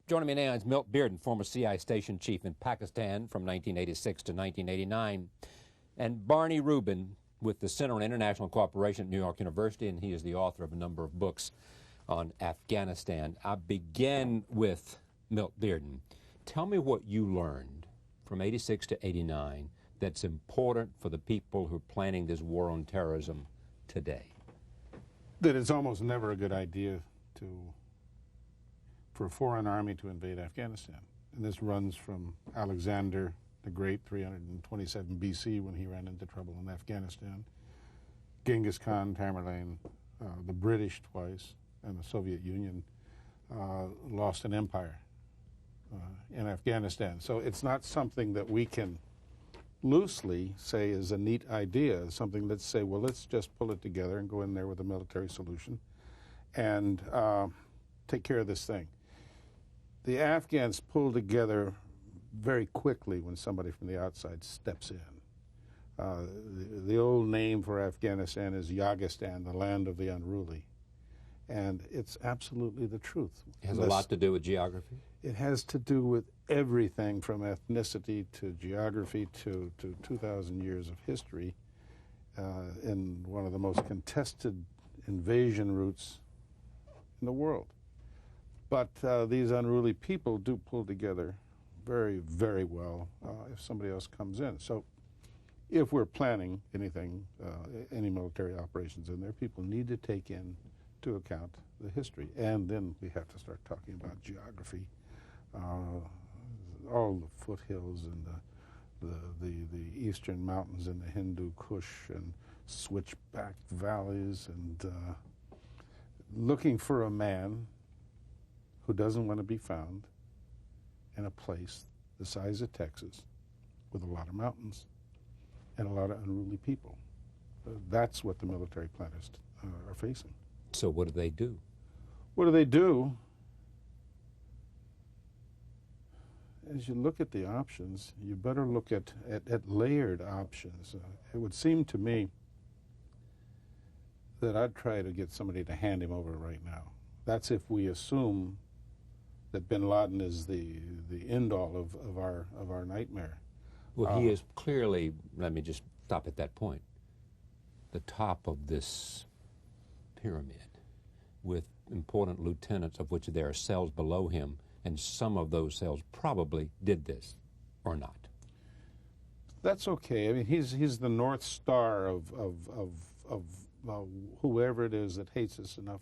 Joining me now is Milt Bearden, former CI station chief in Pakistan from 1986 to 1989, and Barney Rubin with the Center on International Cooperation at New York University, and he is the author of a number of books on Afghanistan. I begin with Milt Bearden. Tell me what you learned from 86 to 89 that's important for the people who are planning this war on terrorism today. That it's almost never a good idea for a foreign army to invade Afghanistan. And this runs from Alexander the Great, 327 BC, when he ran into trouble in Afghanistan, Genghis Khan, Tamerlane, the British twice, and the Soviet Union lost an empire in Afghanistan. So it's not something that we can loosely say is a neat idea, something let's say, well, let's just pull it together and go in there with a military solution and take care of this thing. The Afghans pull together very quickly when somebody from the outside steps in. The old name for Afghanistan is Yagistan, the land of the unruly. And it's absolutely the truth. It has a lot to do with geography? It has to do with everything from ethnicity to geography to 2,000 years of history in one of the most contested invasion routes in the world. But these unruly people do pull together very, very well if somebody else comes in. So if we're planning anything, any military operations in there, people need to take into account the history. And then we have to start talking about geography, all the foothills and the eastern mountains and the Hindu Kush and switchback valleys, and looking for a man who doesn't want to be found in a place the size of Texas with a lot of mountains and a lot of unruly people. That's what the military planners are facing. So what do they do? What do they do? As you look at the options, you better look at layered options. It would seem to me that I'd try to get somebody to hand him over right now. That's if we assume that bin Laden is the end-all of our nightmare. Well, he is clearly, let me just stop at that point, the top of this pyramid with important lieutenants, of which there are cells below him, and some of those cells probably did this or not. That's okay. I mean, he's the North Star of whoever it is that hates us enough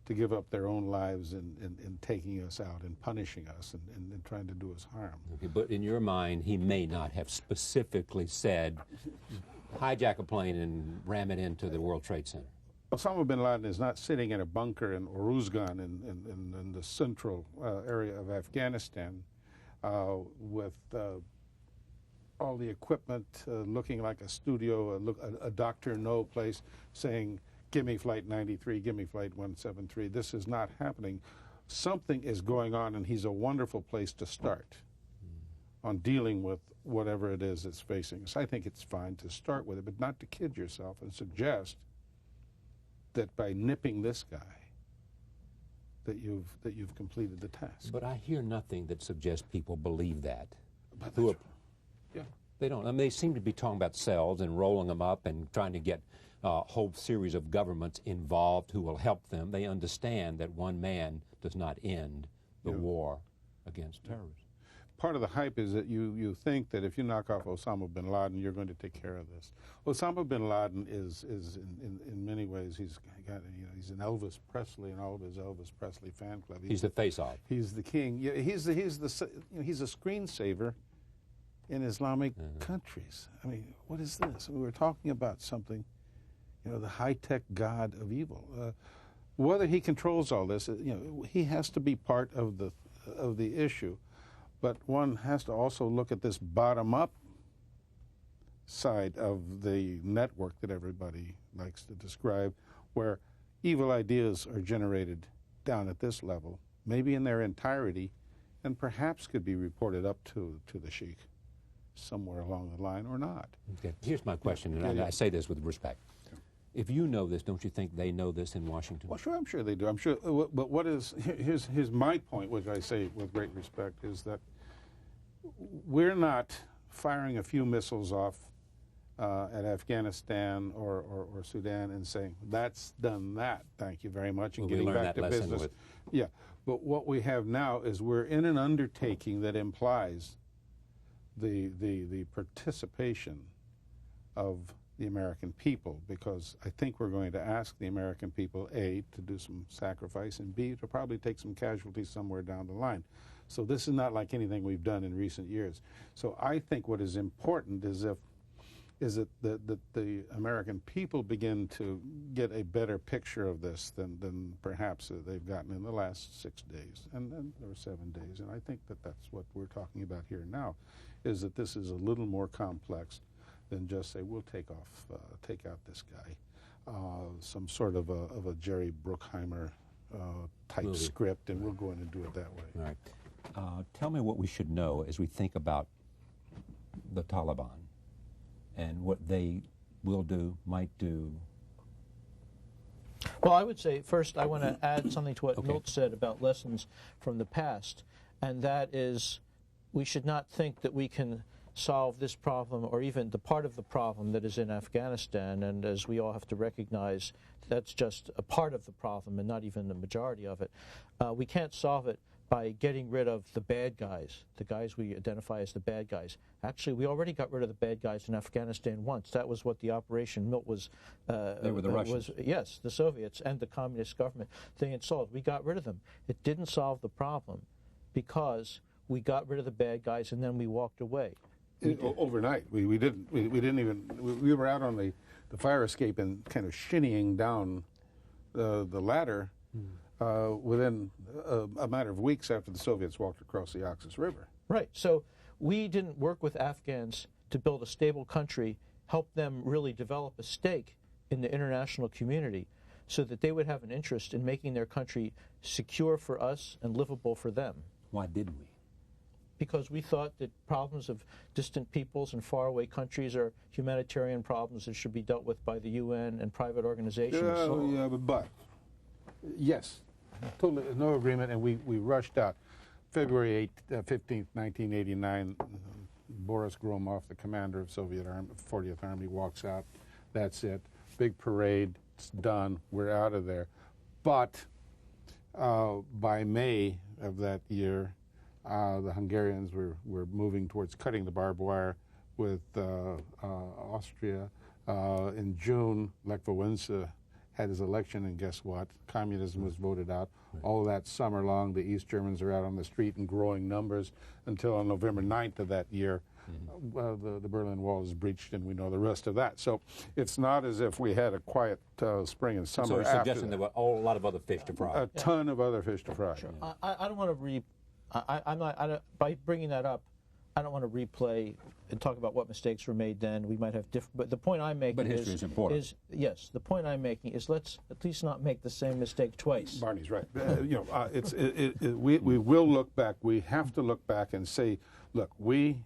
to give up their own lives in taking us out and punishing us and trying to do us harm. Okay, but in your mind, he may not have specifically said, hijack a plane and ram it into the World Trade Center. Osama bin Laden is not sitting in a bunker in Uruzgan in the central area of Afghanistan with all the equipment looking like a studio, a Dr. No place saying, give me Flight 93, give me Flight 173. This is not happening. Something is going on, and he's a wonderful place to start on dealing with whatever it is that's facing us. I think it's fine to start with it, but not to kid yourself and suggest that by nipping this guy that you've completed the task. But I hear nothing that suggests people believe that. But that's yeah. They don't. I mean, they seem to be talking about cells and rolling them up and trying to get a whole series of governments involved who will help them. They understand that one man does not end the war against terrorism. Part of the hype is that you think that if you knock off Osama bin Laden, you're going to take care of this. Osama bin Laden is in many ways, he's an Elvis Presley and all of his Elvis Presley fan club. He's the face-off. He's the king. Yeah, he's a screensaver in Islamic countries. I mean, what is this? We were talking about something, the high-tech god of evil. Whether he controls all this, he has to be part of the issue. But one has to also look at this bottom-up side of the network that everybody likes to describe, where evil ideas are generated down at this level, maybe in their entirety, and perhaps could be reported up to the sheikh somewhere along the line or not. Okay. Here's my question, and I say this with respect. If you know this, don't you think they know this in Washington? Well, sure, I'm sure they do. I'm sure. But what is here's my point, which I say with great respect, is that we're not firing a few missiles off at Afghanistan or Sudan and saying that's done that. Thank you very much, and Well, getting back to business. Yeah, but what we have now is we're in an undertaking that implies the participation of the American people, because I think we're going to ask the American people, A, to do some sacrifice, and B, to probably take some casualties somewhere down the line. So this is not like anything we've done in recent years. So I think what is important is that the American people begin to get a better picture of this than perhaps they've gotten in the last 6 days or 7 days. And I think that that's what we're talking about here now, is that this is a little more complex than just say, we'll take out this guy, some sort of a Jerry Bruckheimer type script, and we'll go in and do it that way. All right. Tell me what we should know as we think about the Taliban and what they will do, might do. Well, I would say, first, I want to add something to what Milt said about lessons from the past, and that is we should not think that we can solve this problem or even the part of the problem that is in Afghanistan, and as we all have to recognize, that's just a part of the problem and not even the majority of it. We can't solve it by getting rid of the bad guys, the guys we identify as the bad guys. Actually, we already got rid of the bad guys in Afghanistan once. That was what the Operation Milt was. They were the Russians. Yes, the Soviets and the communist government. They installed. We got rid of them. It didn't solve the problem because we got rid of the bad guys and then we walked away. Overnight, we didn't even. We were out on the fire escape and kind of shinnying down the ladder within a matter of weeks after the Soviets walked across the Oxus River. Right. So we didn't work with Afghans to build a stable country, help them really develop a stake in the international community so that they would have an interest in making their country secure for us and livable for them. Why didn't we? Because we thought that problems of distant peoples and faraway countries are humanitarian problems that should be dealt with by the UN and private organizations. Yeah, but yes, totally no agreement, and we rushed out. February 15th, 1989, Boris Gromov, the commander of Soviet Army, 40th Army, walks out. That's it. Big parade. It's done. We're out of there. But by May of that year, the Hungarians were moving towards cutting the barbed wire with Austria. In June, Lech Wałęsa had his election, and guess what? Communism was voted out. Right. All that summer long, the East Germans are out on the street in growing numbers until on November 9th of that year, the Berlin Wall is breached, and we know the rest of that. So it's not as if we had a quiet spring and summer. So you're suggesting there were a lot of other fish to fry. A ton of other fish to fry. Sure. I don't want to by bringing that up, I don't want to replay and talk about what mistakes were made then. We might have different, but the point I'm making is important. Yes, the point I'm making is let's at least not make the same mistake twice. Barney's right. We will look back. We have to look back and say, look, the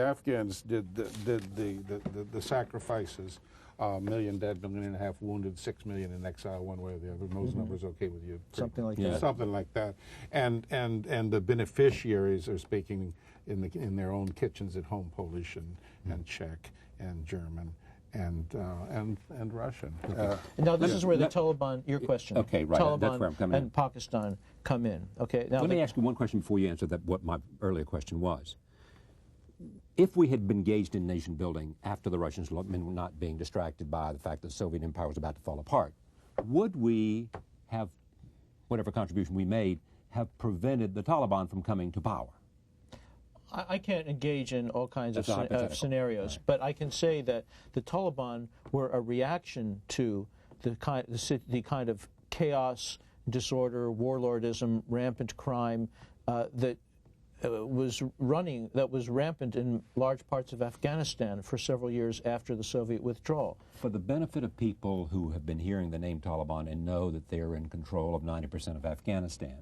Afghans did the sacrifices. 1 million dead, 1.5 million wounded, 6 million in exile, one way or the other. Those numbers okay with you? Something like that. Something like that. And the beneficiaries are speaking in their own kitchens at home, Polish and Czech and German and Russian. Okay. Now this is where the Taliban. Your question. Okay, right. Taliban that's where I'm coming and Pakistan come in. Okay. Now let me ask you one question before you answer that. What my earlier question was. If we had been engaged in nation building after the Russians not being distracted by the fact that the Soviet empire was about to fall apart, would we have, whatever contribution we made, have prevented the Taliban from coming to power? I can't engage in all kinds of scenarios, right. But I can say that the Taliban were a reaction to the kind of chaos, disorder, warlordism, rampant crime that was rampant in large parts of Afghanistan for several years after the Soviet withdrawal. For the benefit of people who have been hearing the name Taliban and know that they are in control of 90% of Afghanistan,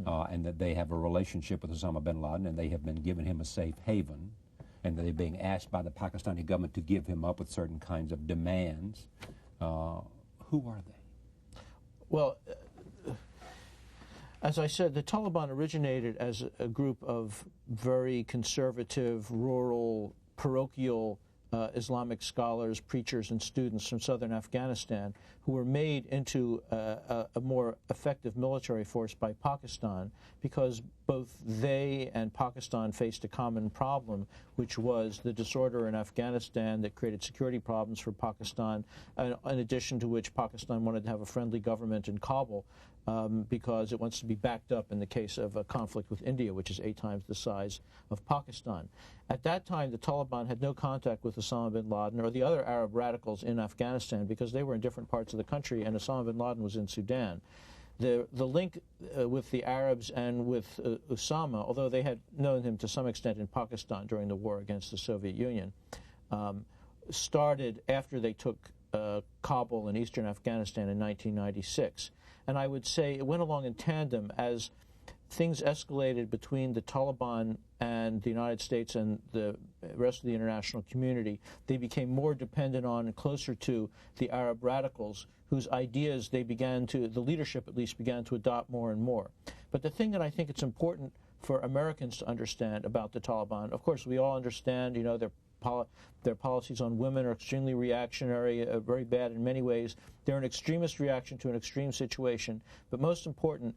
and that they have a relationship with Osama bin Laden and they have been giving him a safe haven, and they're being asked by the Pakistani government to give him up with certain kinds of demands. Who are they? Well, as I said, the Taliban originated as a group of very conservative, rural, parochial Islamic scholars, preachers, and students from southern Afghanistan who were made into a more effective military force by Pakistan because both they and Pakistan faced a common problem, which was the disorder in Afghanistan that created security problems for Pakistan, in addition to which Pakistan wanted to have a friendly government in Kabul because it wants to be backed up in the case of a conflict with India, which is 8 times the size of Pakistan. At that time, the Taliban had no contact with Osama bin Laden or the other Arab radicals in Afghanistan because they were in different parts of the country, and Osama bin Laden was in Sudan. The link with the Arabs and with Osama, although they had known him to some extent in Pakistan during the war against the Soviet Union, started after they took Kabul in eastern Afghanistan in 1996. And I would say it went along in tandem as things escalated between the Taliban and the United States and the rest of the international community. They became more dependent on and closer to the Arab radicals, whose ideas they began to, the leadership at least, began to adopt more and more. But the thing that I think it's important for Americans to understand about the Taliban, of course, we all understand, you know, their policies on women are extremely reactionary, very bad in many ways. They're an extremist reaction to an extreme situation. But most important,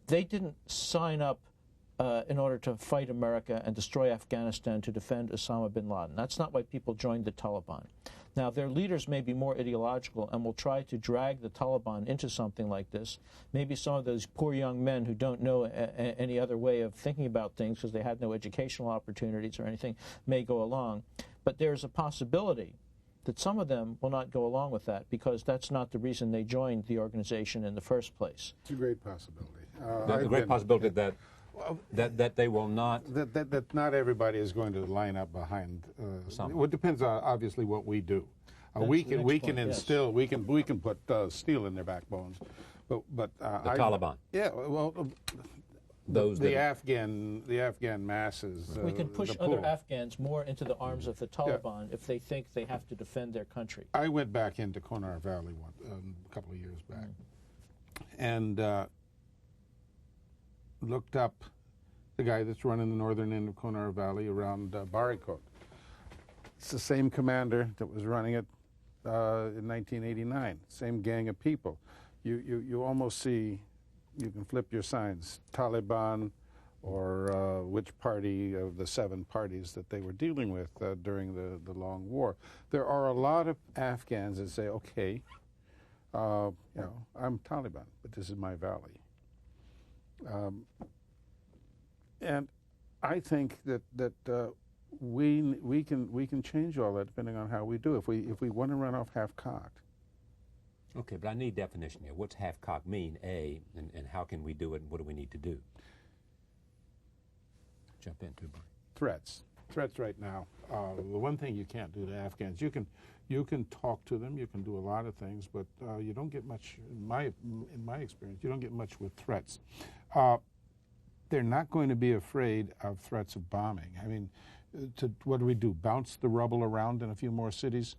they didn't sign up in order to fight America and destroy Afghanistan to defend Osama bin Laden. That's not why people joined the Taliban. Now, their leaders may be more ideological and will try to drag the Taliban into something like this. Maybe some of those poor young men who don't know any other way of thinking about things because they had no educational opportunities or anything may go along. But there's a possibility that some of them will not go along with that because that's not the reason they joined the organization in the first place. It's a great possibility. The great possibility that they will not. That not everybody is going to line up behind. Well, it depends on obviously what we do. We can instill. Yes. We can put steel in their backbones, but the Taliban. Yeah, well. The Afghan masses. We can push other Afghans more into the arms of the Taliban if they think they have to defend their country. I went back into Konar Valley a couple of years back, and looked up the guy that's running the northern end of Konar Valley around Barikot. It's the same commander that was running it in 1989. Same gang of people. You almost see. You can flip your signs, Taliban or which party of the 7 parties that they were dealing with during the long war. There are a lot of Afghans that say, okay, you know, I'm Taliban, but this is my valley. And I think that we can change all that depending on how we do. If we want to run off half-cocked. Okay, but I need definition here. What's half-cocked mean, A, and how can we do it, and what do we need to do? Jump into Brian. Threats right now. The one thing you can't do to Afghans, you can talk to them, you can do a lot of things, but you don't get much, in my experience, you don't get much with threats. They're not going to be afraid of threats of bombing. I mean, what do we do, bounce the rubble around in a few more cities?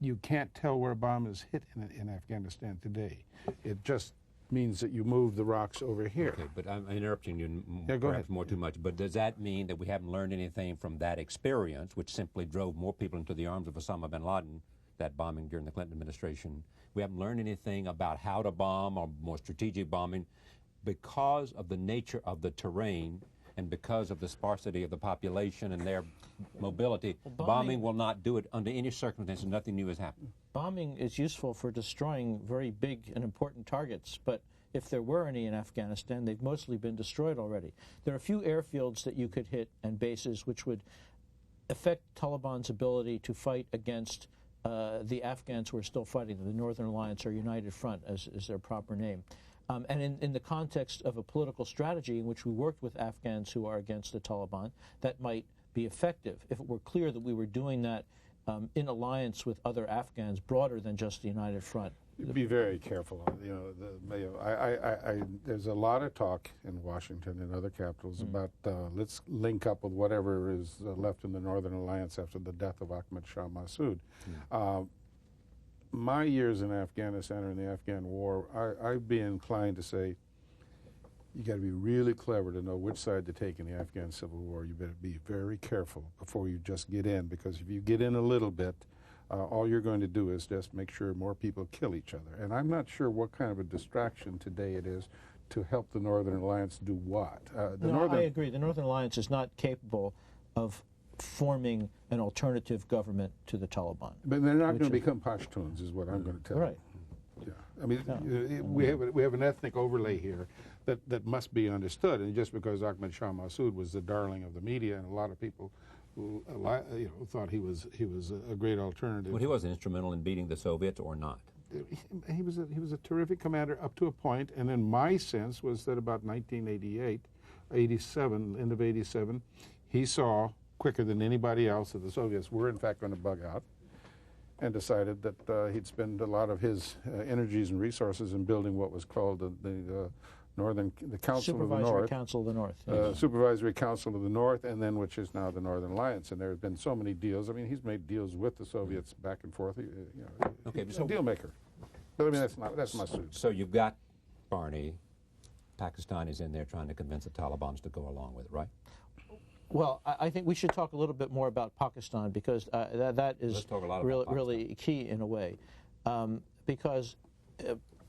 You can't tell where a bomb is hit in Afghanistan today. It just means that you move the rocks over here. Okay, but I'm interrupting you perhaps more too much, but does that mean that we haven't learned anything from that experience, which simply drove more people into the arms of Osama bin Laden, that bombing during the Clinton administration? We haven't learned anything about how to bomb or more strategic bombing because of the nature of the terrain and because of the sparsity of the population and their mobility. Bombing will not do it under any circumstances. Nothing new has happened. Bombing is useful for destroying very big and important targets, but if there were any in Afghanistan, they've mostly been destroyed already. There are a few airfields that you could hit and bases which would affect Taliban's ability to fight against the Afghans who are still fighting, the Northern Alliance or United Front as is their proper name. And in the context of a political strategy in which we worked with Afghans who are against the Taliban, that might be effective if it were clear that we were doing that in alliance with other Afghans broader than just the United Front. Be very careful. There's a lot of talk in Washington and other capitals about let's link up with whatever is left in the Northern Alliance after the death of Ahmad Shah Massoud. My years in Afghanistan or in the Afghan war, I'd be inclined to say you got to be really clever to know which side to take in the Afghan civil war. You better be very careful before you just get in, because if you get in a little bit, all you're going to do is just make sure more people kill each other. And I'm not sure what kind of a distraction today it is to help the Northern Alliance do what. I agree. The Northern Alliance is not capable of forming an alternative government to the Taliban. But they're not going to become Pashtuns, is what I'm going to tell you. Yeah. I mean, we have an ethnic overlay here that must be understood. And just because Ahmad Shah Massoud was the darling of the media, and a lot of people who thought he was a great alternative. Well, he was instrumental in beating the Soviets, or not? He was a terrific commander up to a point, and then my sense was that about 1988, 87, end of 87, he saw quicker than anybody else that the Soviets were in fact going to bug out, and decided that he'd spend a lot of his energies and resources in building what was called the Council of the North. Supervisory Council of the North. Supervisory Council of the North, and then which is now the Northern Alliance. And there have been so many deals. I mean, he's made deals with the Soviets back and forth. He's a deal maker. But I mean, that's my suit. So you've got Barney. Pakistan is in there trying to convince the Taliban to go along with it, right? Well, I think we should talk a little bit more about Pakistan, because that is really key in a way. Because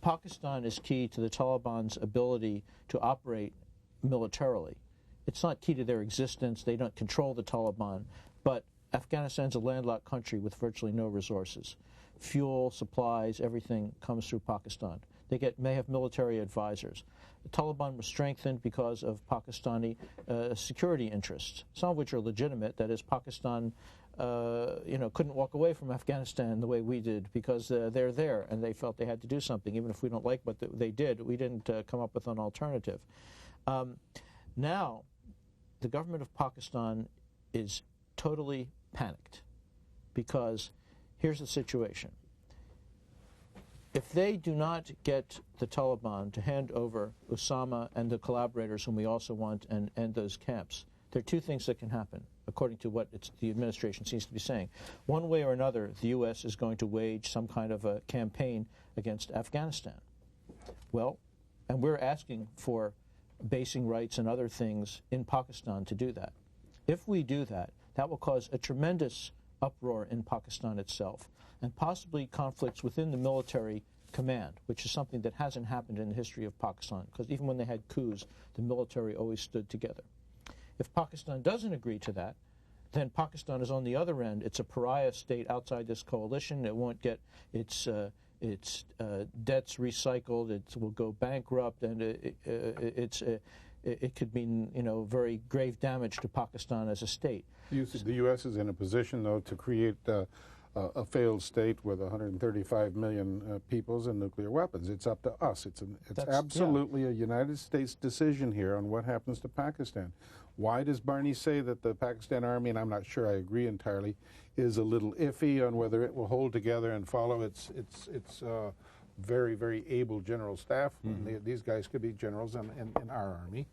Pakistan is key to the Taliban's ability to operate militarily. It's not key to their existence. They don't control the Taliban. But Afghanistan's a landlocked country with virtually no resources. Fuel, supplies, everything comes through Pakistan. They may have military advisors. The Taliban was strengthened because of Pakistani security interests, some of which are legitimate. That is, Pakistan couldn't walk away from Afghanistan the way we did, because they're there and they felt they had to do something. Even if we don't like what they did, we didn't come up with an alternative. Now, the government of Pakistan is totally panicked, because here's the situation. If they do not get the Taliban to hand over Osama and the collaborators whom we also want and end those camps, there are two things that can happen, according to what the administration seems to be saying. One way or another, the U.S. is going to wage some kind of a campaign against Afghanistan. Well, and we're asking for basing rights and other things in Pakistan to do that. If we do that, that will cause a tremendous uproar in Pakistan itself, and possibly conflicts within the military command, which is something that hasn't happened in the history of Pakistan, because even when they had coups, the military always stood together. If Pakistan doesn't agree to that, then Pakistan is on the other end. It's a pariah state outside this coalition. It won't get its debts recycled. It will go bankrupt, and it could mean very grave damage to Pakistan as a state. The U.S. is in a position, though, to create a failed state with 135 million peoples and nuclear weapons. It's up to us. It's absolutely a United States decision here on what happens to Pakistan. Why does Barney say that the Pakistan Army, and I'm not sure I agree entirely, is a little iffy on whether it will hold together and follow its very, very able general staff? These guys could be generals in our army.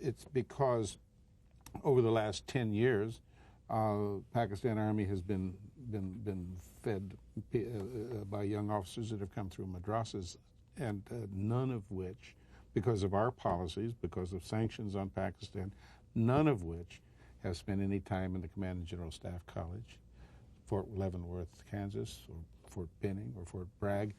It's because over the last 10 years, Pakistan Army has been fed by young officers that have come through madrasas, and none of which, because of our policies, because of sanctions on Pakistan, none of which have spent any time in the Command and General Staff College, Fort Leavenworth, Kansas, or Fort Benning, or Fort Bragg,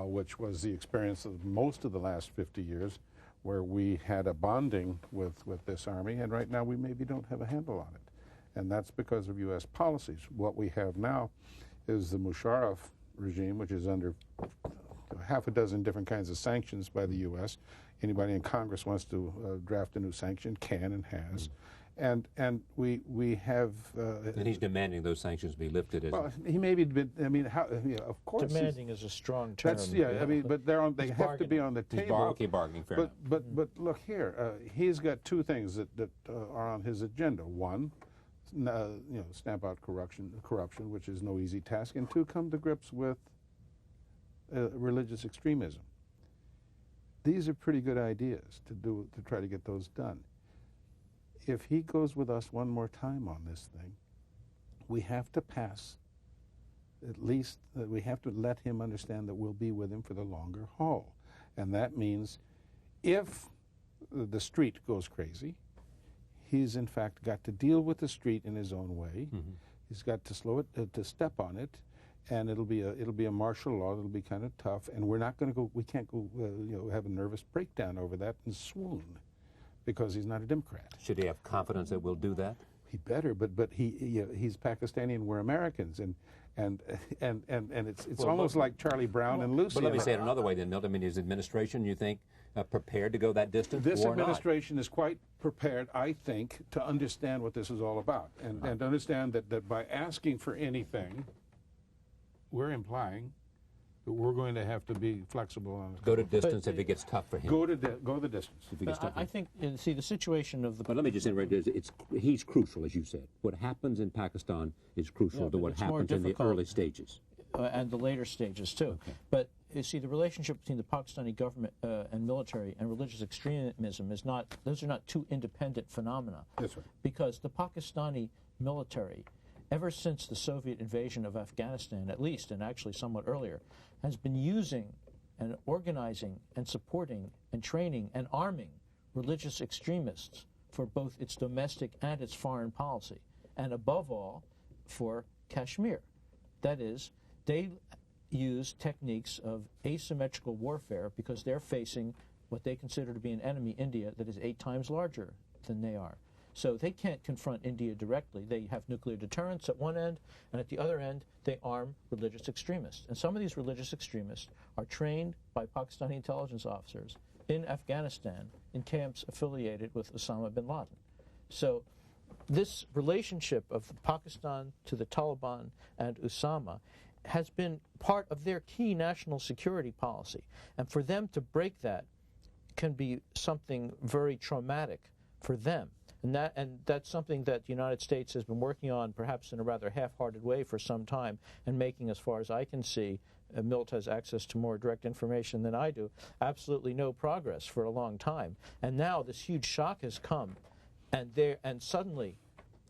which was the experience of most of the last 50 years, where we had a bonding with this Army, and right now we maybe don't have a handle on it. And that's because of U.S. policies. What we have now is the Musharraf regime, which is under half a dozen different kinds of sanctions by the U.S. Anybody in Congress wants to draft a new sanction can and has. And we have... and he's demanding those sanctions be lifted. Well, he may be, I mean, of course... Demanding is a strong term. I mean, but they have to be on the table. Okay, bargaining, fair enough. But look here, he's got two things that are on his agenda. One, stamp out corruption, which is no easy task, and two, come to grips with religious extremism. These are pretty good ideas to try to get those done. If he goes with us one more time on this thing, we have to pass, at least we have to let him understand that we'll be with him for the longer haul. And that means if the street goes crazy, he's in fact got to deal with the street in his own way. Mm-hmm. He's got to slow it, to step on it, and it'll be a martial law. It'll be kind of tough, and we're not going to go. We can't go, have a nervous breakdown over that and swoon, because he's not a Democrat. Should he have confidence that we'll do that? He better, but he's Pakistani and we're Americans, and it's almost like Charlie Brown and Lucy. But let me say it another way then, Milton. I mean, is the administration, you think, prepared to go that distance? This administration is quite prepared, I think, to understand what this is all about, and to understand that by asking for anything, we're implying that we're going to have to be flexible on it. Go to distance if it gets tough for him. Go the distance. If it gets tough I think, see, the situation of the... But let me just interrupt. He's crucial, as you said. What happens in Pakistan is crucial to what happens in the early stages. And the later stages, too. Okay. But, you see, the relationship between the Pakistani government and military and religious extremism is not... Those are not two independent phenomena. That's right. Because the Pakistani military, ever since the Soviet invasion of Afghanistan, at least, and actually somewhat earlier, has been using and organizing and supporting and training and arming religious extremists for both its domestic and its foreign policy, and above all, for Kashmir. That is, they use techniques of asymmetrical warfare because they're facing what they consider to be an enemy, India, that is 8 times larger than they are. So they can't confront India directly. They have nuclear deterrence at one end, and at the other end, they arm religious extremists. And some of these religious extremists are trained by Pakistani intelligence officers in Afghanistan in camps affiliated with Osama bin Laden. So this relationship of Pakistan to the Taliban and Osama has been part of their key national security policy. And for them to break that can be something very traumatic for them. And that's something that the United States has been working on, perhaps in a rather half-hearted way for some time, and making, as far as I can see, Milt has access to more direct information than I do, absolutely no progress for a long time. And now this huge shock has come, and suddenly,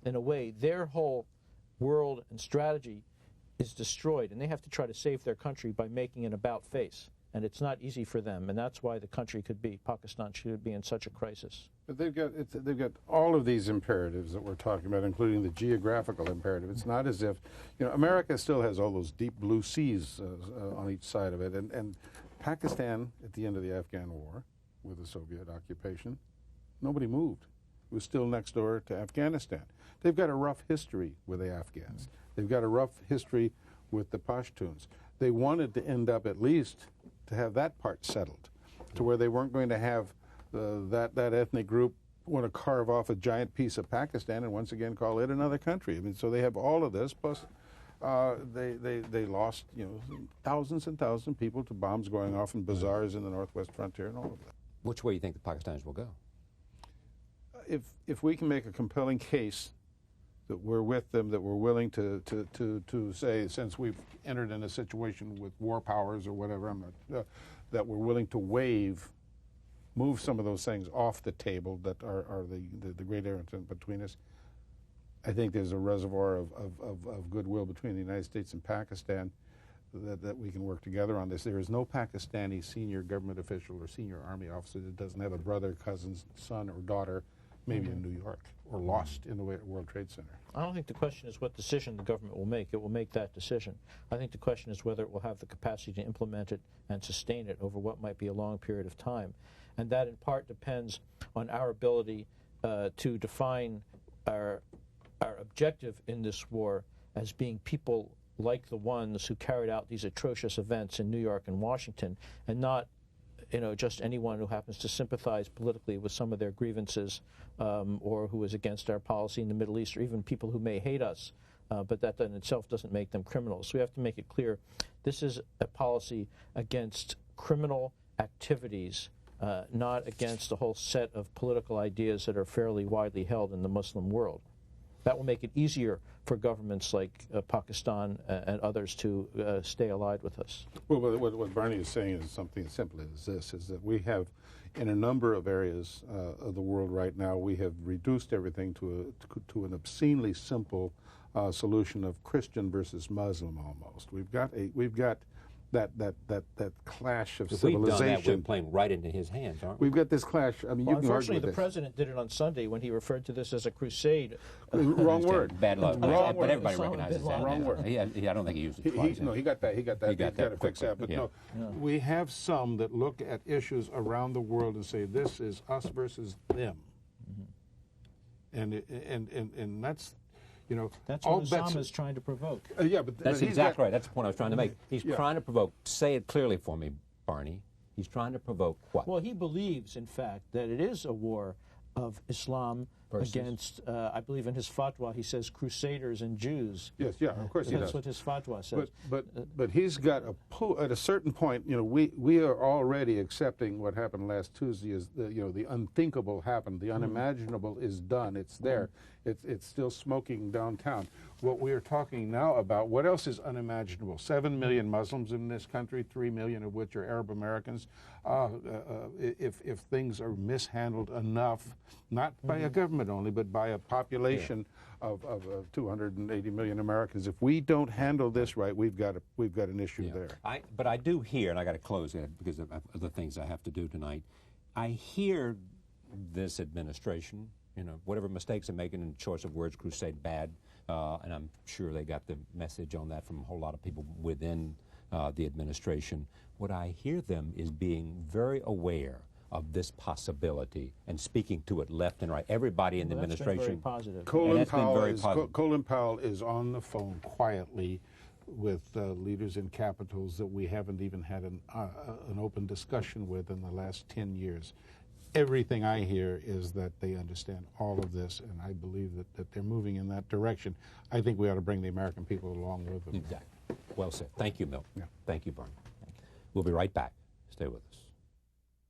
in a way, their whole world and strategy is destroyed, and they have to try to save their country by making an about-face. And it's not easy for them, and that's why the country Pakistan should be in such a crisis. But they've got all of these imperatives that we're talking about, including the geographical imperative. It's not as if, America still has all those deep blue seas on each side of it, and Pakistan, at the end of the Afghan war, with the Soviet occupation, nobody moved. It was still next door to Afghanistan. They've got a rough history with the Afghans. They've got a rough history with the Pashtuns. They wanted to end up at least to have that part settled, to where they weren't going to have that ethnic group want to carve off a giant piece of Pakistan and once again call it another country. I mean, so they have all of this, plus they lost thousands and thousands of people to bombs going off in bazaars in the northwest frontier and all of that. Which way do you think the Pakistanis will go? If we can make a compelling case that we're with them, that we're willing to say, since we've entered in a situation with war powers or whatever, that we're willing to move some of those things off the table that are the great irritant between us. I think there's a reservoir of goodwill between the United States and Pakistan that we can work together on this. There is no Pakistani senior government official or senior army officer that doesn't have a brother, cousin, son, or daughter maybe in New York, or lost in the World Trade Center. I don't think the question is what decision the government will make. It will make that decision. I think the question is whether it will have the capacity to implement it and sustain it over what might be a long period of time. And that in part depends on our ability to define our objective in this war as being people like the ones who carried out these atrocious events in New York and Washington, and not just anyone who happens to sympathize politically with some of their grievances or who is against our policy in the Middle East, or even people who may hate us, but that in itself doesn't make them criminals. So we have to make it clear this is a policy against criminal activities, not against a whole set of political ideas that are fairly widely held in the Muslim world. That will make it easier for governments like Pakistan and others to stay allied with us. Well, what Barney is saying is something as simple as this, is that we have, in a number of areas of the world right now, we have reduced everything to an obscenely simple solution of Christian versus Muslim almost. We've got that clash of If civilization. we've done that, we're playing right into his hands, aren't we? We've got this clash. I mean, Well, you can argue unfortunately, with the this. president did it on Sunday when he referred to this as a crusade. Wrong word. Bad luck. Wrong But word. everybody Osama recognizes bin that. Laden. Wrong word. I don't think he used it He twice. got that. He got that. He got He's got to that fix that. quickly, But yeah. no, we have some that look at issues around the world and say this is us versus them, and that's, you know, That's all what bets. Osama is trying to provoke. Yeah, but That's he's exactly got- right. That's the point I was trying to make. He's Yeah. trying to provoke. Say it clearly for me, Barney. He's trying to provoke what? Well, he believes, in fact, that it is a war of Islam Versus? against, I believe in his fatwa, he says crusaders and Jews. Yes, yeah, of course he That's does. what his fatwa says. But he's got at a certain point, you know, we are already accepting what happened last Tuesday is the unthinkable happened, the unimaginable is done. It's there. It's still smoking downtown. What we are talking now about, what else is unimaginable? 7 million Muslims in this country, 3 million of which are Arab Americans. If things are mishandled enough, not by a government only, but by a population of 280 million Americans, if we don't handle this right, we've got an issue there. But I do hear, and I got to close it because of the things I have to do tonight. I hear this administration, you know, whatever mistakes they're making in the choice of words, crusade bad, and I'm sure they got the message on that from a whole lot of people within the administration. What I hear them is being very aware of this possibility and speaking to it left and right. Everybody in the Well, that's been administration. very positive. Colin Powell is on the phone quietly with leaders in capitals that we haven't even had an open discussion with in the last 10 years. Everything I hear is that they understand all of this, and I believe that they're moving in that direction. I think we ought to bring the American people along with them. Exactly. Well said. Thank you, Milt. Yeah. Thank you, Barney. We'll be right back. Stay with us.